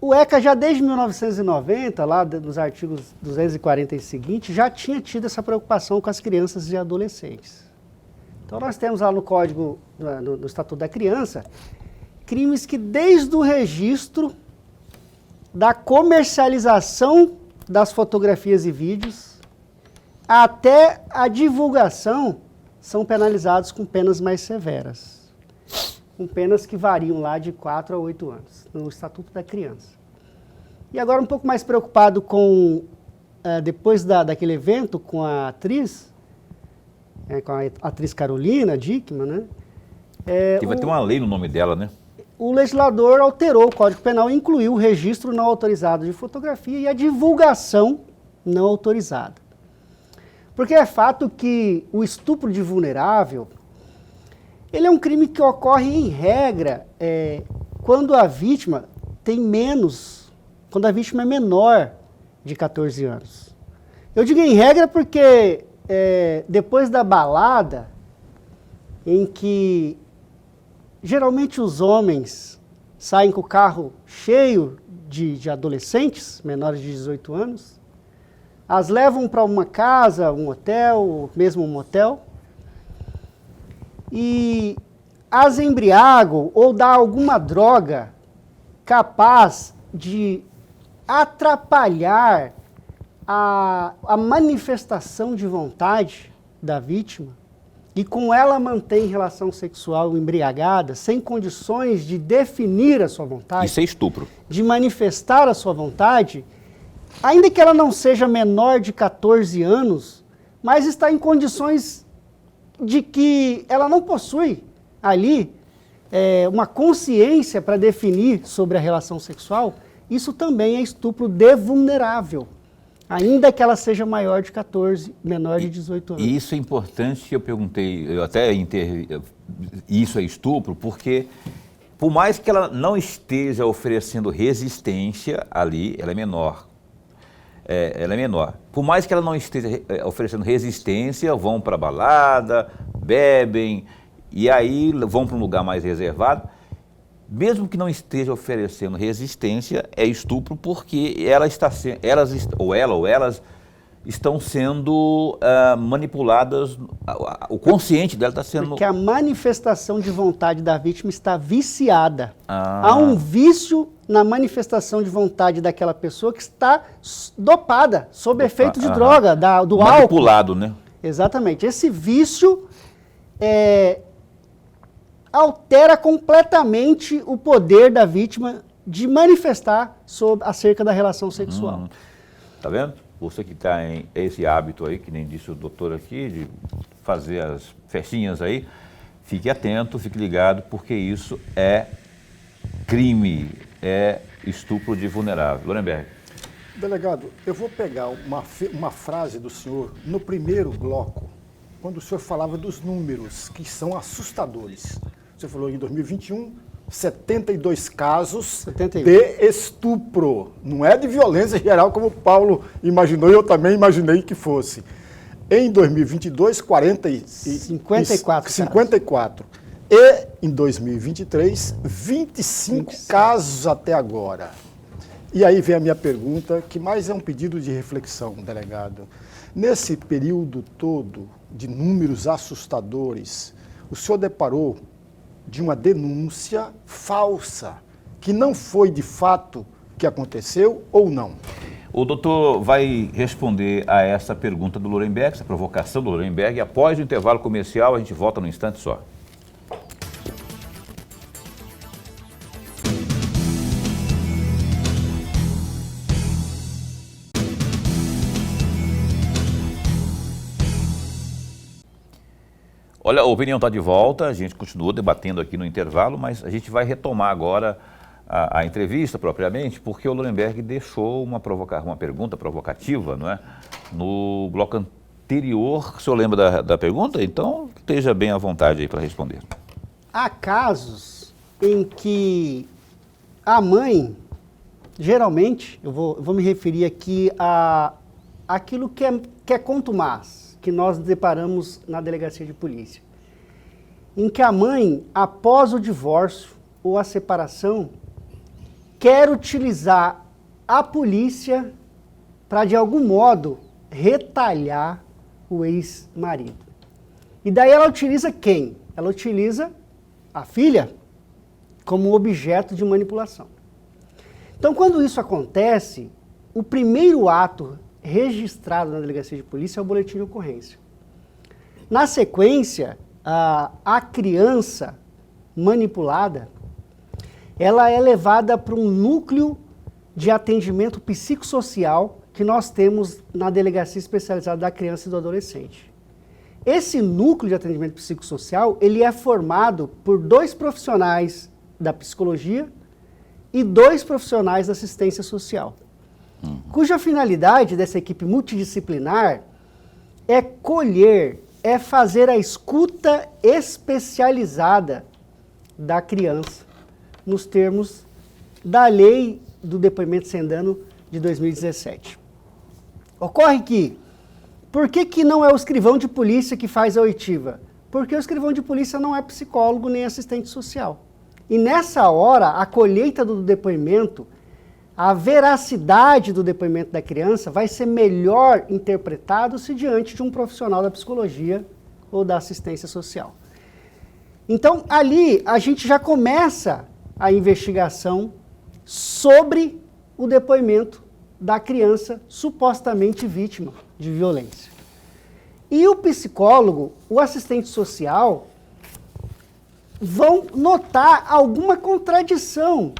S3: O ECA já desde 1990, lá nos artigos 240 e seguinte, já tinha tido essa preocupação com as crianças e adolescentes. Então nós temos lá no Código, no Estatuto da Criança, crimes que desde o registro da comercialização das fotografias e vídeos até a divulgação são penalizados com penas mais severas, com penas que variam lá de 4 a 8 anos, no Estatuto da Criança. E agora um pouco mais preocupado com, depois daquele evento com a atriz Carolina Dickmann, né?
S1: Que vai ter uma lei no nome dela, né?
S3: O legislador alterou o Código Penal e incluiu o registro não autorizado de fotografia e a divulgação não autorizada. Porque é fato que o estupro de vulnerável, ele é um crime que ocorre em regra quando a vítima quando a vítima é menor de 14 anos. Eu digo em regra porque depois da balada, em que geralmente os homens saem com o carro cheio de adolescentes, menores de 18 anos, as levam para uma casa, um hotel, ou mesmo um motel, e as embriagam ou dá alguma droga capaz de atrapalhar a manifestação de vontade da vítima, e com ela mantém relação sexual embriagada, sem condições de definir a sua vontade.
S1: Isso é estupro.
S3: De manifestar a sua vontade, ainda que ela não seja menor de 14 anos, mas está em condições de que ela não possui ali uma consciência para definir sobre a relação sexual, isso também é estupro de vulnerável, ainda que ela seja maior de 14, menor de 18 anos.
S1: E isso é importante, que eu perguntei, isso é estupro, porque por mais que ela não esteja oferecendo resistência ali, ela é menor. Ela é menor. Por mais que ela não esteja oferecendo resistência, vão para a balada, bebem, e aí vão para um lugar mais reservado. Mesmo que não esteja oferecendo resistência, é estupro porque elas estão sendo manipuladas, o consciente dela está sendo...
S3: Porque a manifestação de vontade da vítima está viciada. Há um vício na manifestação de vontade daquela pessoa que está dopada, sob efeito de droga, do álcool.
S1: Manipulado, né? Exatamente.
S3: Esse vício altera completamente o poder da vítima de manifestar acerca da relação sexual.
S1: Tá vendo? Você que está em esse hábito aí, que nem disse o doutor aqui, de fazer as festinhas aí, fique atento, fique ligado, porque isso é crime, é estupro de vulnerável. Lorenberg.
S2: Delegado, eu vou pegar uma frase do senhor no primeiro bloco, quando o senhor falava dos números, que são assustadores. Você falou em 2021, 72 casos de estupro. Não é de violência geral, como o Paulo imaginou, e eu também imaginei que fosse. Em 2022, 54. E em 2023, 25 casos até agora. E aí vem a minha pergunta, que mais é um pedido de reflexão, delegado. Nesse período todo de números assustadores, o senhor deparou de uma denúncia falsa, que não foi de fato que aconteceu ou não?
S1: O doutor vai responder a essa pergunta do Lorenberg, essa provocação do Lorenberg, e após o intervalo comercial a gente volta num instante só. Olha, a opinião está de volta, a gente continua debatendo aqui no intervalo, mas a gente vai retomar agora a entrevista propriamente, porque o Lorenberg deixou uma pergunta provocativa, não é? No bloco anterior. O senhor lembra da pergunta? Então, esteja bem à vontade aí para responder.
S3: Há casos em que a mãe, geralmente, eu vou me referir aqui a aquilo que é contumaz, que nós deparamos na delegacia de polícia, em que a mãe, após o divórcio ou a separação, quer utilizar a polícia para, de algum modo, retalhar o ex-marido. E daí ela utiliza quem? Ela utiliza a filha como objeto de manipulação. Então, quando isso acontece, o primeiro ato registrado na delegacia de polícia é o boletim de ocorrência. Na sequência, a criança manipulada, ela é levada para um núcleo de atendimento psicossocial que nós temos na Delegacia Especializada da Criança e do Adolescente. Esse núcleo de atendimento psicossocial, ele é formado por 2 profissionais da psicologia e 2 profissionais da assistência social, cuja finalidade dessa equipe multidisciplinar é colher, é fazer a escuta especializada da criança, nos termos da Lei do Depoimento Sem Dano de 2017. Ocorre que, por que não é o escrivão de polícia que faz a oitiva? Porque o escrivão de polícia não é psicólogo nem assistente social. E nessa hora, a colheita do depoimento, a veracidade do depoimento da criança vai ser melhor interpretado se diante de um profissional da psicologia ou da assistência social. Então, ali, a gente já começa a investigação sobre o depoimento da criança supostamente vítima de violência. E o psicólogo, o assistente social, vão notar alguma contradição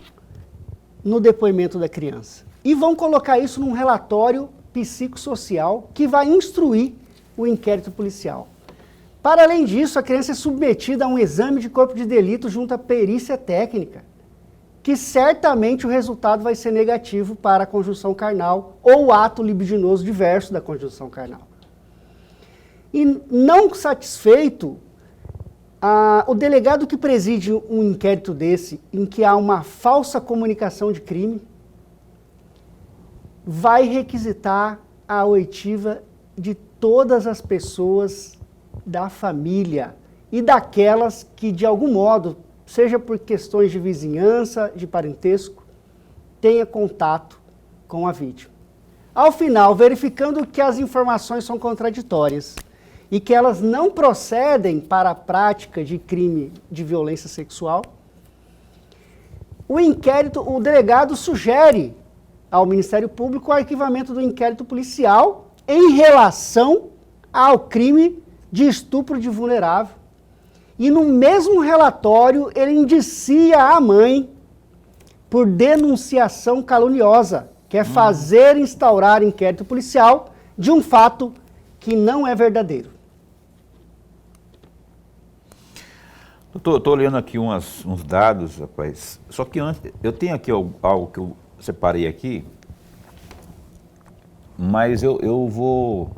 S3: no depoimento da criança. E vão colocar isso num relatório psicossocial que vai instruir o inquérito policial. Para além disso, a criança é submetida a um exame de corpo de delito junto à perícia técnica, que certamente o resultado vai ser negativo para a conjunção carnal ou ato libidinoso diverso da conjunção carnal. E não satisfeito, o delegado que preside um inquérito desse, em que há uma falsa comunicação de crime, vai requisitar a oitiva de todas as pessoas da família e daquelas que, de algum modo, seja por questões de vizinhança, de parentesco, tenha contato com a vítima. Ao final, verificando que as informações são contraditórias e que elas não procedem para a prática de crime de violência sexual, o delegado sugere ao Ministério Público o arquivamento do inquérito policial em relação ao crime de estupro de vulnerável. E no mesmo relatório ele indicia a mãe por denunciação caluniosa, que é fazer instaurar inquérito policial de um fato que não é verdadeiro.
S1: Estou olhando aqui uns dados, rapaz. Só que antes, eu tenho aqui algo que eu separei aqui, mas eu vou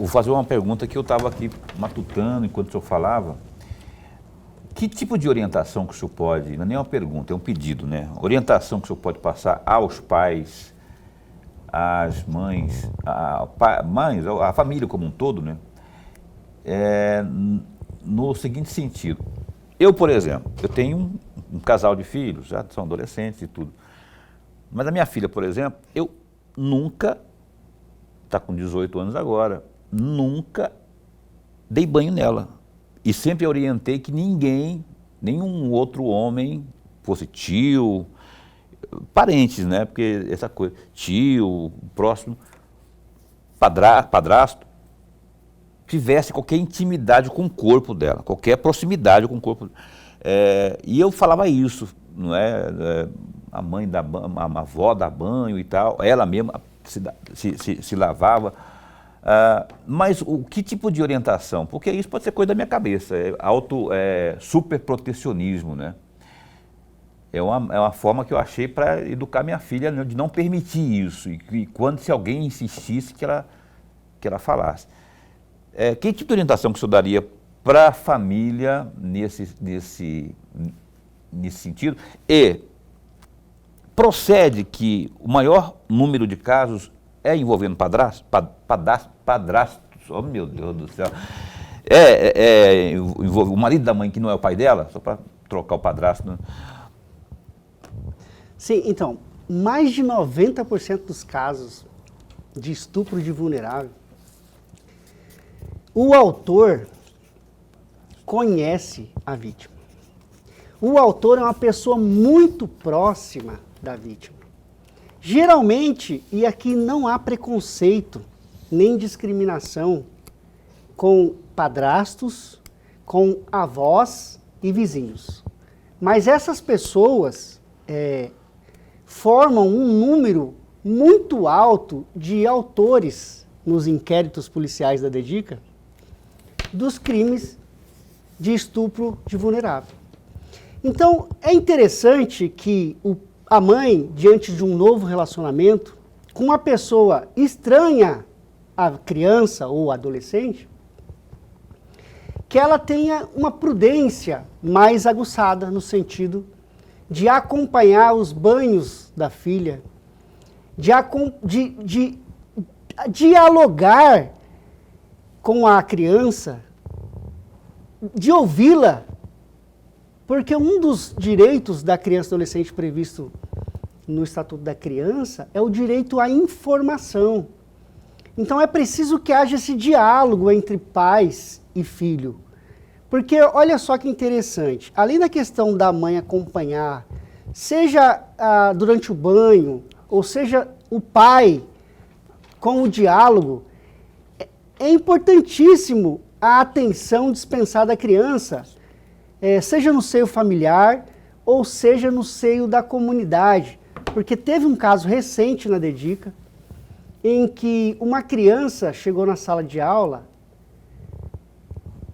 S1: fazer uma pergunta que eu estava aqui matutando enquanto o senhor falava. Que tipo de orientação que o senhor pode, não é nem uma pergunta, é um pedido, né? Orientação que o senhor pode passar aos pais, às mães, a família como um todo, né? No seguinte sentido. Eu, por exemplo, eu tenho um casal de filhos, já são adolescentes e tudo. Mas a minha filha, por exemplo, eu nunca, está com 18 anos agora, nunca dei banho nela. E sempre orientei que ninguém, nenhum outro homem, fosse tio, parentes, né? Porque essa coisa, tio, próximo, padrasto, tivesse qualquer intimidade com o corpo dela, qualquer proximidade com o corpo. E eu falava isso, não é? A mãe a avó dá banho e tal, ela mesma se lavava. Mas que tipo de orientação? Porque isso pode ser coisa da minha cabeça, super protecionismo, né? É uma forma que eu achei para educar minha filha, de não permitir isso, e quando se alguém insistisse que ela falasse. Que tipo de orientação que o senhor daria para a família nesse sentido? E procede que o maior número de casos é envolvendo padrastos? Oh, meu Deus do céu. Envolve o marido da mãe que não é o pai dela? Só para trocar o padrasto, né?
S3: Sim, então, mais de 90% dos casos de estupro de vulnerável, o autor conhece a vítima. O autor é uma pessoa muito próxima da vítima. Geralmente, e aqui não há preconceito nem discriminação com padrastos, com avós e vizinhos. Mas essas pessoas formam um número muito alto de autores nos inquéritos policiais da DEDICA dos crimes de estupro de vulnerável. Então, é interessante que a mãe, diante de um novo relacionamento, com uma pessoa estranha à criança ou adolescente, que ela tenha uma prudência mais aguçada no sentido de acompanhar os banhos da filha, de dialogar com a criança, de ouvi-la, porque um dos direitos da criança e adolescente previsto no Estatuto da Criança é o direito à informação. Então é preciso que haja esse diálogo entre pais e filho. Porque olha só que interessante, além da questão da mãe acompanhar, seja durante o banho, ou seja o pai com o diálogo, é importantíssimo a atenção dispensada à criança, seja no seio familiar ou seja no seio da comunidade. Porque teve um caso recente na DEDICA em que uma criança chegou na sala de aula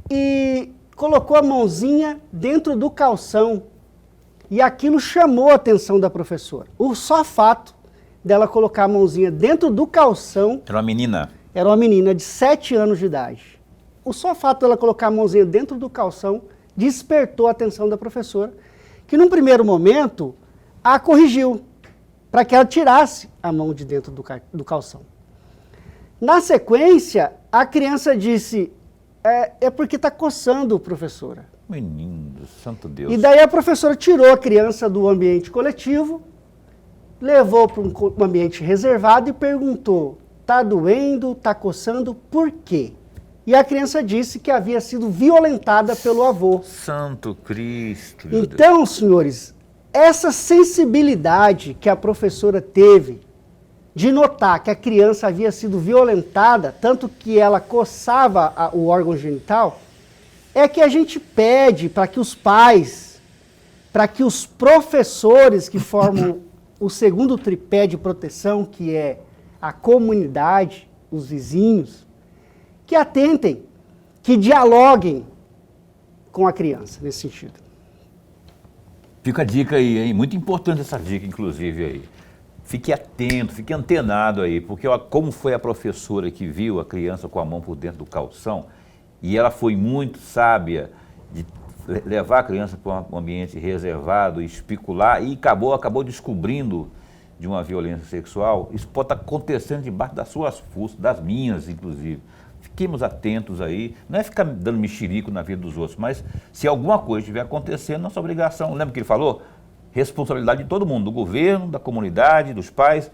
S3: e colocou a mãozinha dentro do calção e aquilo chamou a atenção da professora. O só fato dela colocar a mãozinha dentro do calção...
S1: Era uma menina?
S3: Era uma menina de 7 anos de idade. O só fato dela colocar a mãozinha dentro do calção despertou a atenção da professora, que num primeiro momento a corrigiu para que ela tirasse a mão de dentro do calção. Na sequência, a criança disse... É porque está coçando, professora.
S1: Menino do santo Deus.
S3: E daí a professora tirou a criança do ambiente coletivo, levou para um ambiente reservado e perguntou, está doendo, está coçando, por quê? E a criança disse que havia sido violentada pelo avô.
S1: Santo Cristo.
S3: Então, senhores, essa sensibilidade que a professora teve de notar que a criança havia sido violentada, tanto que ela coçava o órgão genital, é que a gente pede para que os pais, para que os professores que formam o segundo tripé de proteção, que é a comunidade, os vizinhos, que atentem, que dialoguem com a criança nesse sentido.
S1: Fica a dica aí, hein? Muito importante essa dica, inclusive, aí. Fique atento, fique antenado aí, porque como foi a professora que viu a criança com a mão por dentro do calção, e ela foi muito sábia de levar a criança para um ambiente reservado, especular, e acabou descobrindo de uma violência sexual, isso pode estar acontecendo debaixo das suas fuças, das minhas, inclusive. Fiquemos atentos aí, não é ficar dando mexerico na vida dos outros, mas se alguma coisa estiver acontecendo, nossa obrigação, lembra que ele falou? Responsabilidade de todo mundo, do governo, da comunidade, dos pais.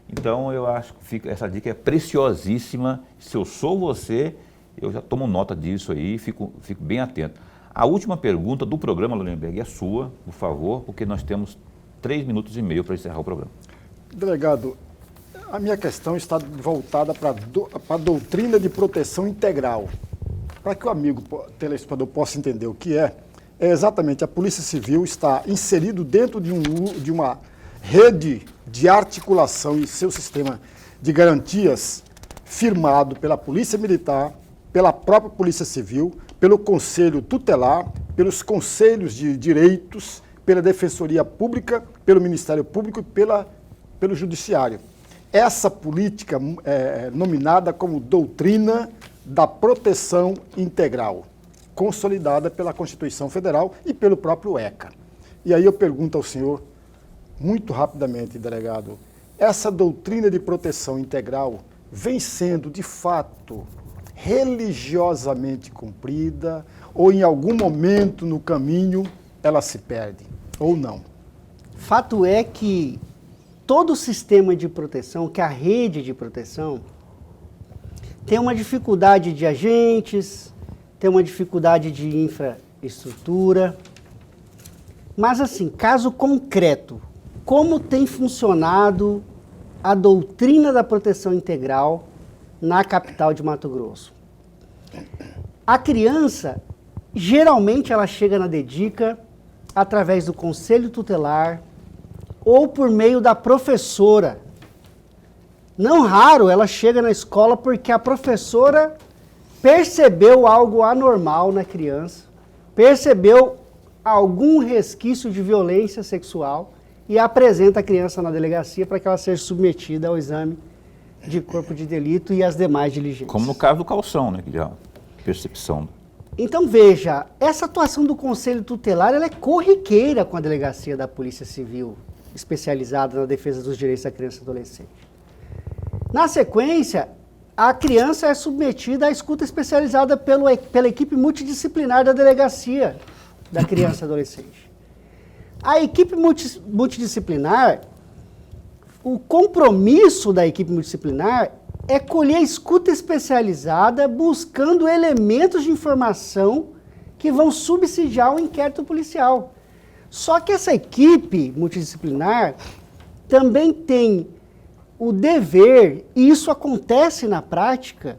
S1: Então eu acho que essa dica é preciosíssima. Se eu sou você, Eu já tomo nota disso aí e fico bem atento. A última pergunta do programa, Lorenberg, é sua, por favor, porque nós temos 3 minutos e meio para encerrar o programa.
S2: Delegado, a minha questão está voltada para a doutrina de proteção integral. Para que o amigo telespectador possa entender o que é exatamente a Polícia Civil está inserido dentro de uma rede de articulação e seu sistema de garantias firmado pela Polícia Militar, pela própria Polícia Civil, pelo Conselho Tutelar, pelos Conselhos de Direitos, pela Defensoria Pública, pelo Ministério Público e pelo Judiciário. Essa política é nominada como doutrina da proteção integral, consolidada pela Constituição Federal e pelo próprio ECA. E aí eu pergunto ao senhor, muito rapidamente, delegado, essa doutrina de proteção integral vem sendo, de fato, religiosamente cumprida ou em algum momento no caminho ela se perde, ou não?
S3: Fato é que todo o sistema de proteção, que a rede de proteção, tem uma dificuldade de agentes, tem uma dificuldade de infraestrutura. Mas assim, caso concreto, como tem funcionado a doutrina da proteção integral na capital de Mato Grosso? A criança, geralmente ela chega na DEDICA através do Conselho Tutelar ou por meio da professora. Não raro ela chega na escola porque a professora percebeu algo anormal na criança, percebeu algum resquício de violência sexual e apresenta a criança na delegacia para que ela seja submetida ao exame de corpo de delito e as demais diligências.
S1: Como no caso do calção, né? Que já percepção.
S3: Então veja, essa atuação do Conselho Tutelar ela é corriqueira com a delegacia da Polícia Civil, especializada na defesa dos direitos da criança e adolescente. Na sequência, a criança é submetida à escuta especializada pela equipe multidisciplinar da delegacia da criança e adolescente. A equipe multidisciplinar, o compromisso da equipe multidisciplinar é colher escuta especializada buscando elementos de informação que vão subsidiar o inquérito policial. Só que essa equipe multidisciplinar também tem o dever, e isso acontece na prática,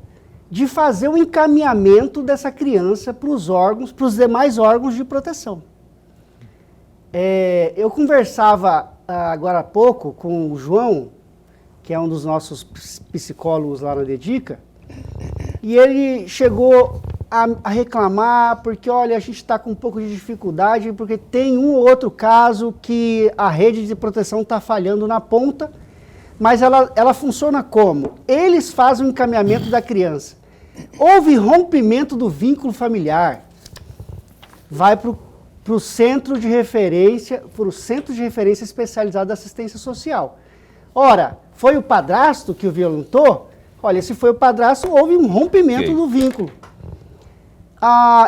S3: de fazer o encaminhamento dessa criança para os demais órgãos de proteção. Eu conversava agora há pouco com o João, que é um dos nossos psicólogos lá na DEDICA, e ele chegou a reclamar porque, olha, a gente está com um pouco de dificuldade, porque tem um ou outro caso que a rede de proteção está falhando na ponta, mas ela funciona como? Eles fazem o encaminhamento da criança. Houve rompimento do vínculo familiar, vai para o centro de referência, especializado da assistência social. Ora, foi o padrasto que o violentou? Olha, se foi o padrasto, houve um rompimento do vínculo.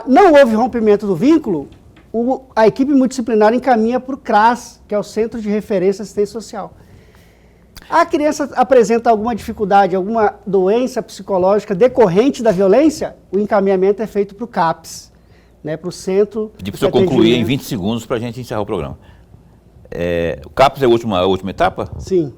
S3: Não houve rompimento do vínculo, a equipe multidisciplinar encaminha para o CRAS, que é o Centro de Referência e Assistência Social. A criança apresenta alguma dificuldade, alguma doença psicológica decorrente da violência, o encaminhamento é feito para o CAPS, né, para o Centro...
S1: Pedi para o senhor concluir em 20 segundos para a gente encerrar o programa. O CAPS é a última etapa?
S3: Sim.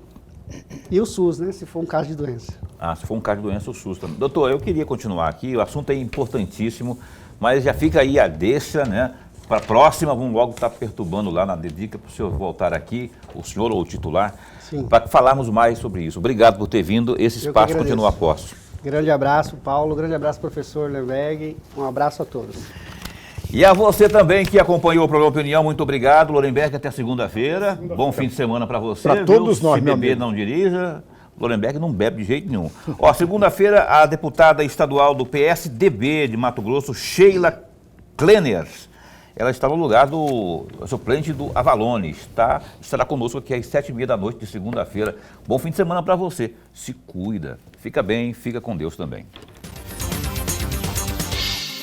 S3: E o SUS, né, se for um caso de doença.
S1: Se for um caso de doença, o SUS também. Doutor, eu queria continuar aqui, o assunto é importantíssimo, mas já fica aí a deixa, né? Para a próxima, vamos logo estar perturbando lá na DEDICA para o senhor voltar aqui, o senhor ou o titular, para falarmos mais sobre isso. Obrigado por ter vindo, esse espaço continua a posto.
S3: Grande abraço, Paulo, grande abraço, professor Lorenberg, um abraço a todos.
S1: E a você também que acompanhou o programa Opinião, muito obrigado. Lorenberg, até segunda-feira. Bom fim de semana para você.
S2: Para todos nós,
S1: Se beber, não dirija. Lorenberg não bebe de jeito nenhum. Segunda-feira, a deputada estadual do PSDB de Mato Grosso, Sheila Kleners, ela está no lugar do suplente do Avalone. Estará conosco aqui às 7h30 da noite de segunda-feira. Bom fim de semana para você. Se cuida. Fica bem, fica com Deus também.